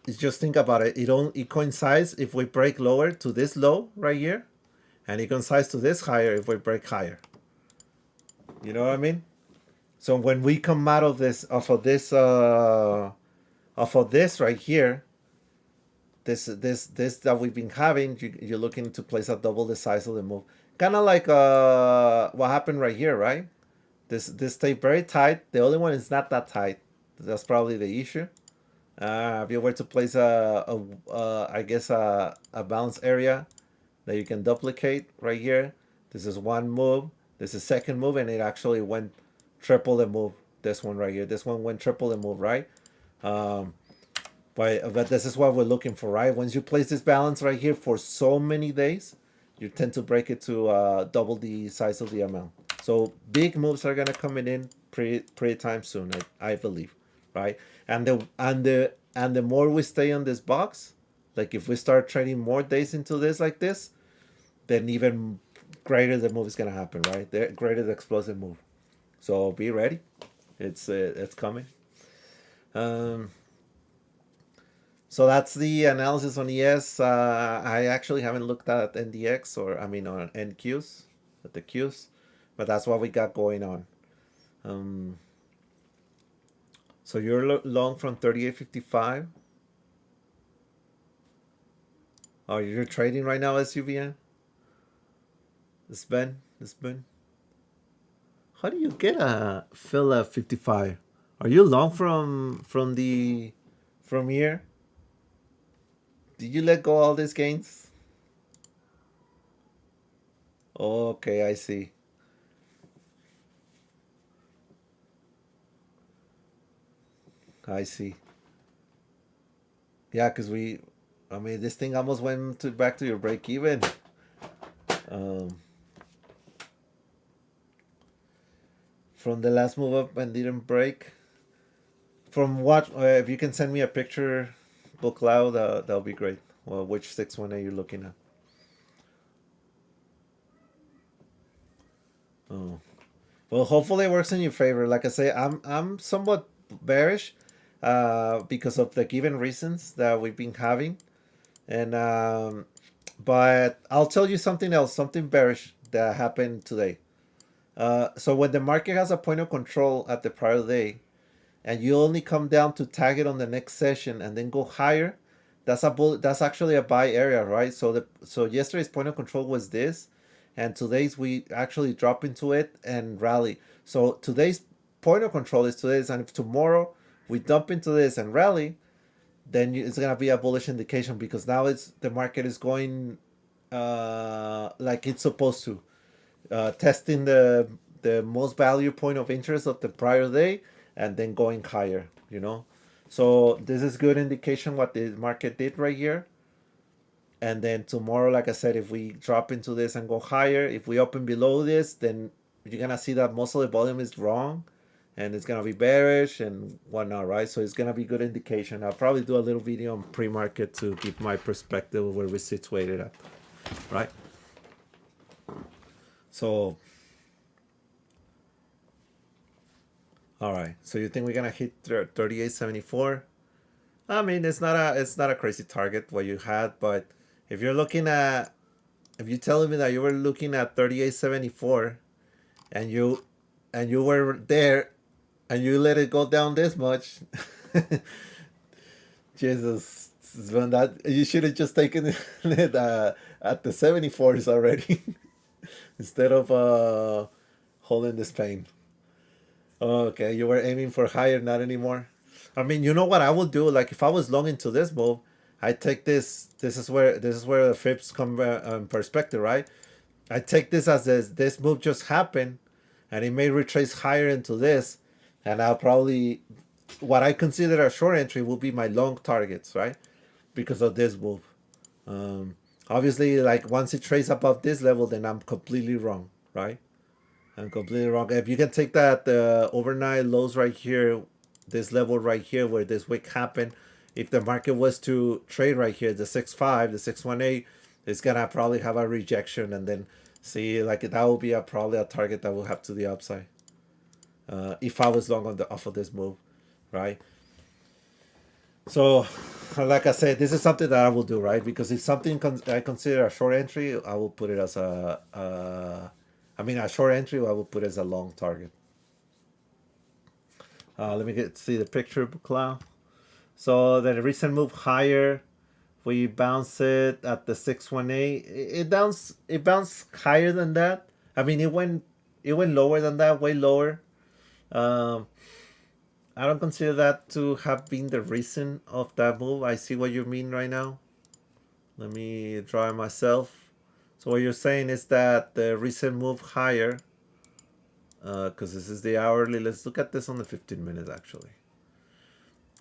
just think about it. It coincides if we break lower to this low right here, and it coincides to this higher if we break higher. You know what I mean? So when we come out of this, off of this right here, this that we've been having, you're looking to place a double the size of the move, kind of like what happened right here, right? This stayed very tight. The other one is not that tight. That's probably the issue. If you were to place I guess a bounce area that you can duplicate right here, this is one move. This is second move, and it actually went triple the move. This one right here. This one went triple the move, right? But this is what we're looking for, right? Once you place this balance right here for so many days, you tend to break it to double the size of the amount. So big moves are gonna come in pretty time soon, I believe, right? And the more we stay on this box, like if we start trading more days into this like this, then even greater the move is gonna happen, right? The greater the explosive move. So be ready, it's coming. So that's the analysis on ES. I actually haven't looked at NDX on NQs, at the Qs, but that's what we got going on. So you're long from 38.55. Oh, you're trading right now, SUVN? It's Ben. How do you get a fill at 55? Are you long from here? Did you let go all these gains? Okay, I see. Yeah, because this thing almost went back to your break even. From the last move up and didn't break. From what, if you can send me a picture, Book Loud, that'll be great. Well, which 618 are you looking at? Oh, well, hopefully it works in your favor. Like I say, I'm somewhat bearish, because of the given reasons that we've been having, and but I'll tell you something else, something bearish that happened today. So when the market has a point of control at the prior day, and you only come down to tag it on the next session and then go higher, that's actually a buy area, right? So yesterday's point of control was this, and today's we actually drop into it and rally. So today's point of control is today's, and if tomorrow we dump into this and rally, then it's gonna be a bullish indication, because now the market is going like it's supposed to, testing the most value point of interest of the prior day and then going higher, so this is good indication what the market did right here. And then tomorrow, like I said, if we drop into this and go higher, if we open below this, then you're gonna see that most of the volume is wrong and it's gonna be bearish and whatnot, right? So it's gonna be good indication. I'll probably do a little video on pre-market to give my perspective of where we're situated at, right? So all right, so you think we're gonna hit 38.74? It's not a crazy target what you had, but if you're telling me that you were looking at 38.74 and you were there and you let it go down this much, Jesus, that you should have just taken it at the 74s already instead of holding this pain. Okay, you were aiming for higher, not anymore. You know what I would do? Like if I was long into this move, I take this. This is where the fibs come in perspective, right? I take this as this move just happened, and it may retrace higher into this, and I'll probably, what I consider a short entry will be my long targets, right? Because of this move. Obviously, like once it trades above this level, then I'm completely wrong, right? I'm completely wrong. If you can take that overnight lows right here, this level right here where this wick happened, if the market was to trade right here, the 6.5, the 6.18, it's gonna probably have a rejection, and then see, like that will be probably a target that will have to the upside. If I was long off of this move, right? So like I said, this is something that I will do, right? Because if something I consider a short entry, I will put it as I mean, a short entry, I will put it as a long target. Let me see the picture, Cloud. So the recent move higher, we bounce it at the 618. It bounced higher than that. I mean, it went lower than that, way lower. Um, I don't consider that to have been the reason of that move. I see what you mean right now. Let me draw it myself. So what you're saying is that the recent move higher, because this is the hourly. Let's look at this on the 15 minutes actually.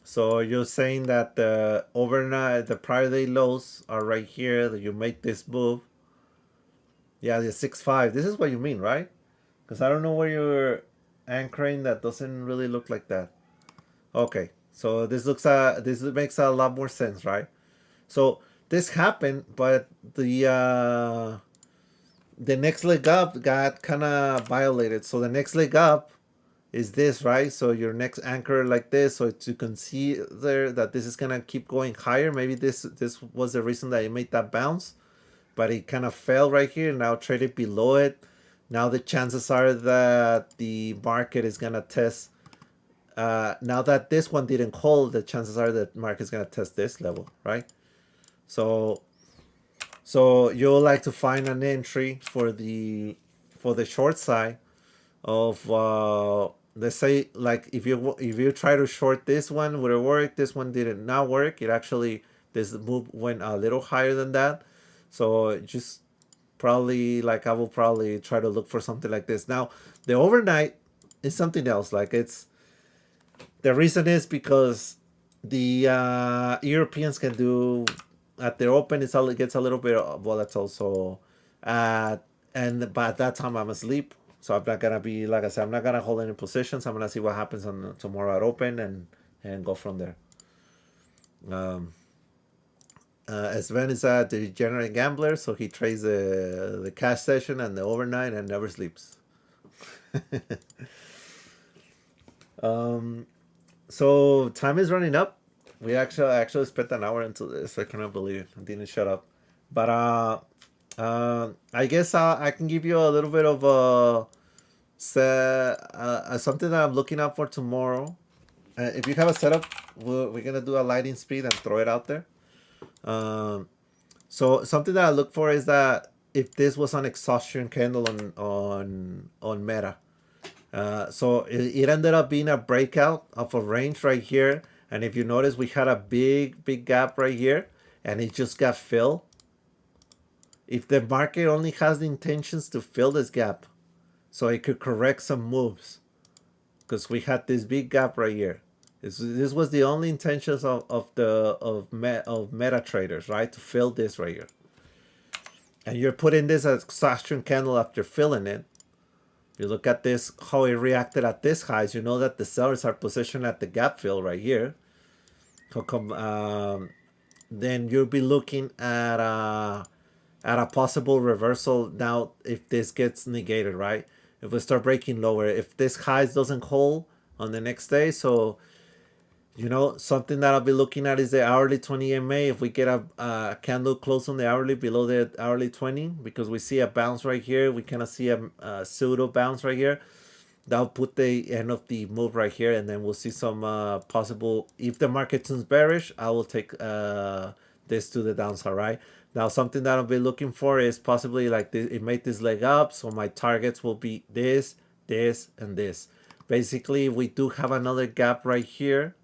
So you're saying that the overnight, the prior day lows are right here. That you make this move. Yeah, the 6.5. This is what you mean, right? Because I don't know where you're anchoring. That doesn't really look like that. Okay, so this makes a lot more sense, right? So this happened, but the next leg up got kind of violated. So the next leg up is this, right? So your next anchor like this, so you can see there that this is gonna keep going higher. Maybe this was the reason that it made that bounce, but it kind of fell right here. Now traded below it. Now the chances are that the market is gonna test. Now that this one didn't hold, the chances are that market's gonna test this level, right? So you'll like to find an entry for the short side of let's say, like, if you try to short this one, would it work? This one did not work. It actually, this move went a little higher than that. So just probably, like, I will probably try to look for something like this. Now the overnight is something else. Like, it's the reason is because the Europeans can do at their open. It gets a little bit volatile. So and by that time I'm asleep. So I'm not gonna be, like I said, I'm not gonna hold any positions. I'm gonna see what happens on tomorrow at open and go from there. Um, Sven is a degenerate gambler, so he trades the cash session and the overnight and never sleeps. um, so time is running up. We actually spent an hour into this. I cannot believe it. I didn't shut up. But I guess I can give you a little bit of something that I'm looking out for tomorrow. If you have a setup, we're gonna do a lightning speed and throw it out there. Um, so something that I look for is that if this was an exhaustion candle on Meta, so it ended up being a breakout of a range right here. And if you notice, we had a big gap right here, and it just got filled. If the market only has the intentions to fill this gap, so it could correct some moves, because we had this big gap right here. This was the only intentions of meta traders, right? To fill this right here, and you're putting this as exhaustion candle after filling it. You look at this, how it reacted at this highs. You know that the sellers are positioned at the gap fill right here. How come? Then you'll be looking at a possible reversal. Now, if this gets negated, right? If we start breaking lower, if this highs doesn't hold on the next day, so something that I'll be looking at is the hourly 20 MA. If we get a candle close on the hourly below the hourly 20, because we see a bounce right here, we kind of see a pseudo bounce right here. That'll put the end of the move right here, and then we'll see some possible. If the market turns bearish, I will take this to the downside, right? Now, something that I'll be looking for is possibly like this. It made this leg up, so my targets will be this, and this. Basically, we do have another gap right here,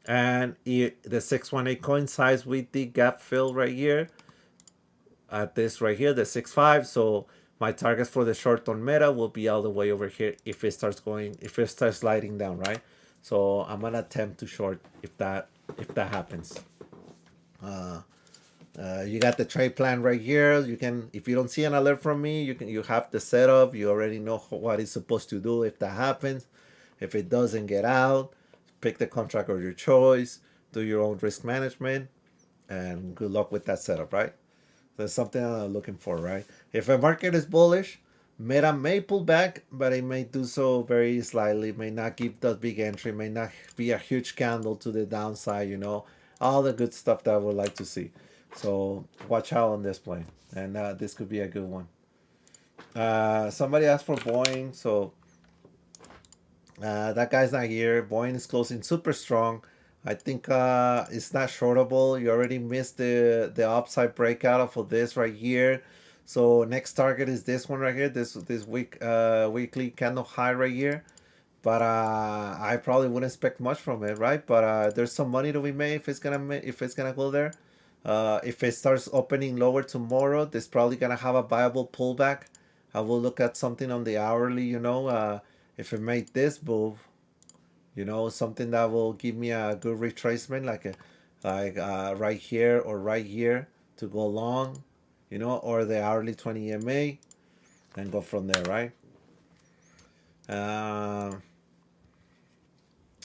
and the 618 coincides with the gap fill right here at this right here, the 6.5. So my targets for the short on Meta will be all the way over here if it starts sliding down, right? So I'm gonna attempt to short if that happens. You got the trade plan right here. You can, if you don't see an alert from me, you have the setup. You already know what it's supposed to do if that happens. If it doesn't, get out. Pick the contract of your choice. Do your own risk management, and good luck with that setup, right? That's something I'm looking for, right? If a market is bullish, Meta may pull back, but it may do so very slightly. It may not give that big entry. It may not be a huge candle to the downside. all the good stuff that I would like to see. So watch out on this play, and this could be a good one. Somebody asked for Boeing, so that guy's not here. Boeing is closing super strong. I think it's not shortable. You already missed the upside breakout for this right here. So next target is this one right here. This weekly candle high right here. But I probably wouldn't expect much from it, right? But there's some money to be made if it's gonna go there. If it starts opening lower tomorrow, this probably gonna have a viable pullback. I will look at something on the hourly, if it made this move, something that will give me a good retracement, like right here or right here to go long, or the hourly 20 EMA, and go from there, right?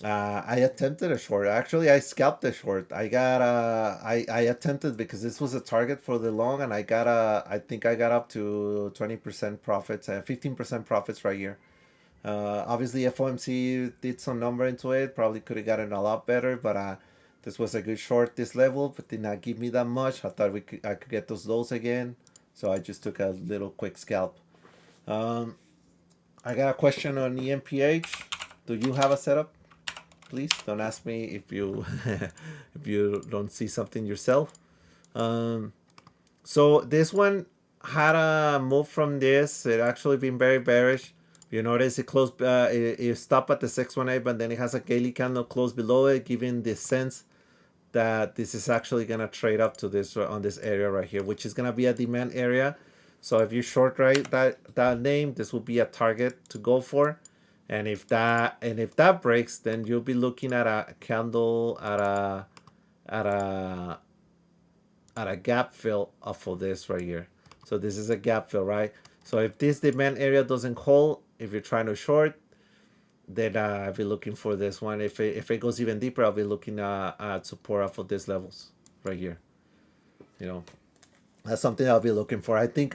I attempted a short. Actually, I scalped the short. I attempted because this was a target for the long, and I think I got up to 20% profits and 15% profits right here. Obviously, FOMC did some number into it. Probably could have gotten a lot better, but this was a good short this level, but did not give me that much. I thought I could get those lows again, so I just took a little quick scalp. I got a question on EMPH. Do you have a setup? Please don't ask me if you if you don't see something yourself. So this one had a move from this. It actually been very bearish. You notice it closed. It stopped at the 618, but then it has a daily candle close below it, giving the sense that this is actually gonna trade up to this on this area right here, which is gonna be a demand area. So if you short right that name, this will be a target to go for. And if that breaks, then you'll be looking at a candle at a gap fill off of this right here. So this is a gap fill, right? So if this demand area doesn't hold, if you're trying to short, then I'll be looking for this one. If it goes even deeper, I'll be looking at support off of these levels right here. That's something I'll be looking for. I think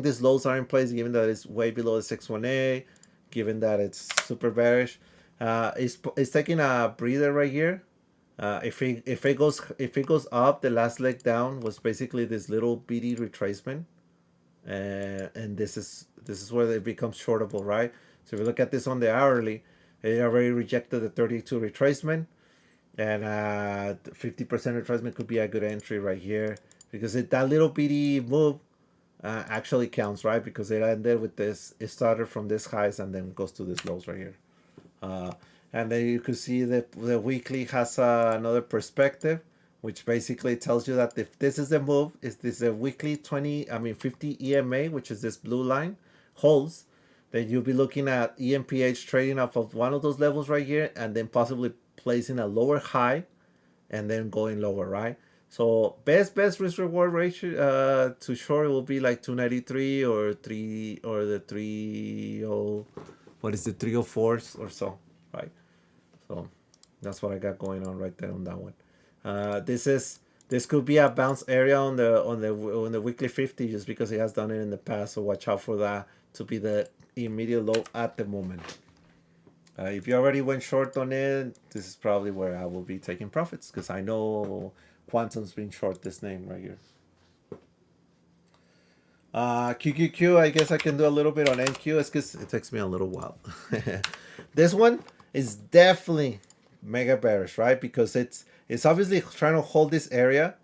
these lows are in place, given that it's way below the 618, given that it's super bearish. It's taking a breather right here. If it goes up, the last leg down was basically this little bitty retracement, and this is where it becomes shortable, right? So if you look at this on the hourly, it already rejected the 32 retracement, and 50% retracement could be a good entry right here, because that little bitty move actually counts, right? Because it ended with this, it started from this highs and then goes to this lows right here. And then you could see that the weekly has another perspective, which basically tells you that if this is the move, is this a weekly 50 EMA, which is this blue line, holds, then you'll be looking at EMPH trading off of one of those levels right here, and then possibly placing a lower high and then going lower, right? So best risk reward ratio to short will be like 293 or the 30, what is it, 304s or so, right? So that's what I got going on right there on that one. This could be a bounce area on the weekly 50, just because it has done it in the past. So watch out for that to be the immediate low at the moment. If you already went short on it, this is probably where I will be taking profits, because I know Quantum's been short this name right here. QQQ, I guess I can do a little bit on NQ. It's because it takes me a little while. This one is definitely mega bearish, right? Because it's obviously trying to hold this area.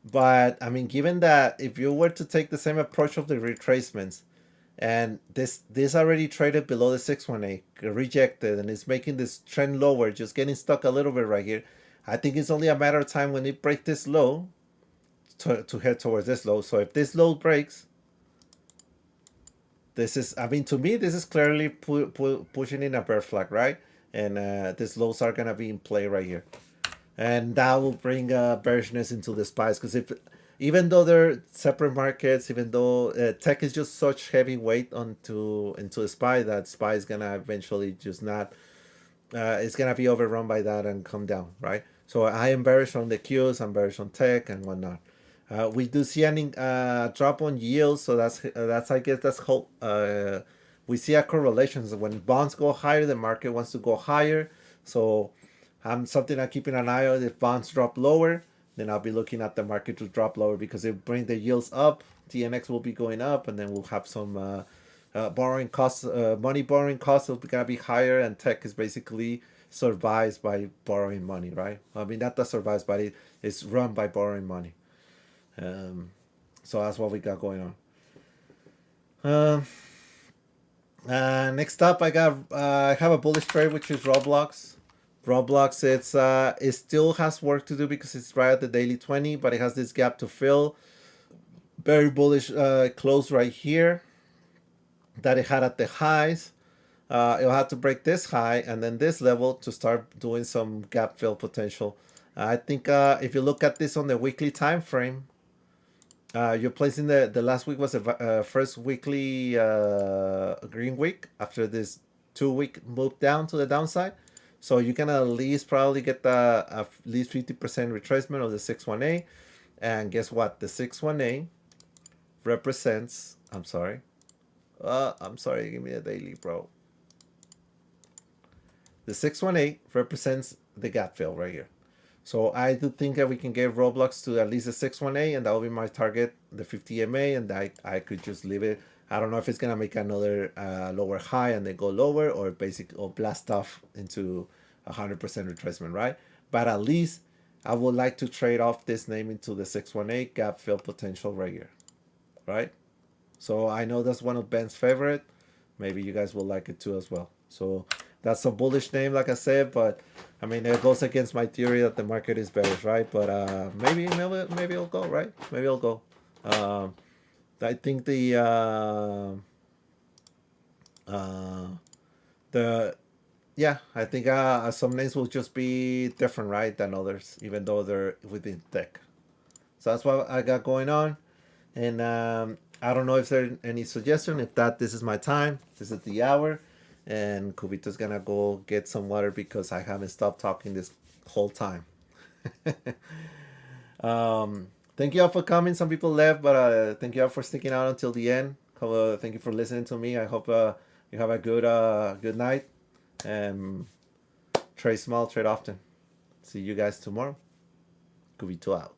But I mean, given that if you were to take the same approach of the retracements, and this already traded below the 618, rejected, and it's making this trend lower, just getting stuck a little bit right here. I think it's only a matter of time when it breaks this low to head towards this low. So if this low breaks, to me, this is clearly pushing in a bear flag, right? And these lows are gonna be in play right here, and that will bring bearishness into the SPYs, because even though they're separate markets, even though tech is just such heavy weight into the SPY, that SPY is gonna eventually just not. It's gonna be overrun by that and come down, right? So I am bearish on the Qs, I'm bearish on tech and whatnot. We do see a drop on yields, so that's I guess that's hope. We see a correlation. So when bonds go higher, the market wants to go higher. So I'm something I'm keeping an eye on. If bonds drop lower, then I'll be looking at the market to drop lower because if bring the yields up, TNX will be going up, and then we'll have some borrowing costs, money borrowing costs will be gonna be higher, and tech is basically survives by borrowing money, right? I mean, not that survives, but it's run by borrowing money. Um, so that's what we got going on. Um, Next up, I have a bullish trade which is Roblox. Roblox, it still has work to do because it's right at the daily 20, but it has this gap to fill. Very bullish close right here that it had at the highs. It'll have to break this high and then this level to start doing some gap fill potential. I think if you look at this on the weekly time frame, you're placing the last week was the first weekly green week after this 2 week move down to the downside. So you can at least probably get the at least 50% retracement of the 618. And guess what? The 618 represents, I'm sorry, give me a daily, bro. The 618 represents the gap fill right here. So I do think that we can get Roblox to at least the 618, and that will be my target, the 50 MA, and I could just leave it. I don't know if it's gonna make another lower high and then go lower, or or blast off into 100% retracement, right? But at least I would like to trade off this name into the 618 gap fill potential right here, right? So I know that's one of Ben's favorite. Maybe you guys will like it too as well. So that's a bullish name, like I said, but I mean it goes against my theory that the market is bearish, right? But maybe it'll go, right? Maybe it'll go. I think I think some names will just be different, right, than others, even though they're within tech. So that's what I got going on, and I don't know if there's any suggestion. If that, this is my time. This is the hour, and Cubito's gonna go get some water because I haven't stopped talking this whole time. Thank you all for coming. Some people left, but thank you all for sticking out until the end. Thank you for listening to me. I hope you have a good night, and trade small, trade often. See you guys tomorrow. Cubito out.